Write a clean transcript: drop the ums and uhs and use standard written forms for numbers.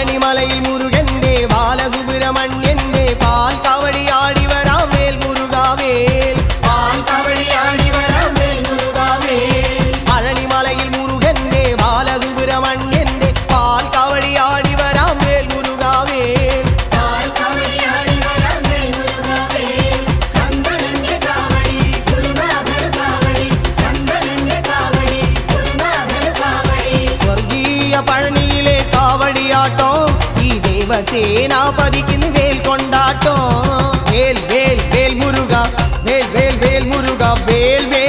പഴനിമലയിൽ മുരുകന്റെ ബാലസുബ്രഹ്മണ്യന്റെ പാൽ കവടിയാടി വരാം വേൽ മുരുകാവേൽ പാൽ കവടിയാടി വരാം വേൽ മുരുകാവേൽ പഴനിമലയിൽ മുരുകന്റെ ബാലസുബ്രഹ്മണ്യന്റെ പാൽ കവടിയാടി വരാം വേൽ മുരുകാവേൽ പാൽ കവടിയാടി വരാം വേൽ മുരുകാവേൽ സന്തനന്റെ കാവടി ഗുരുനാഥർ കാവടി സന്തനന്റെ കാവടി ഗുരുനാഥർ കാവടി സ്വർഗീയ പഴനിയിലെ കാവടിയാട്ടോ ഈ ദേവസേനാപതിക്ക് വേൽ കൊണ്ടാട്ടോ വേൽ വേൽ വേൽ മുരുക വേൽ വേൽ വേൽ മുരുക വേൽ വേൽ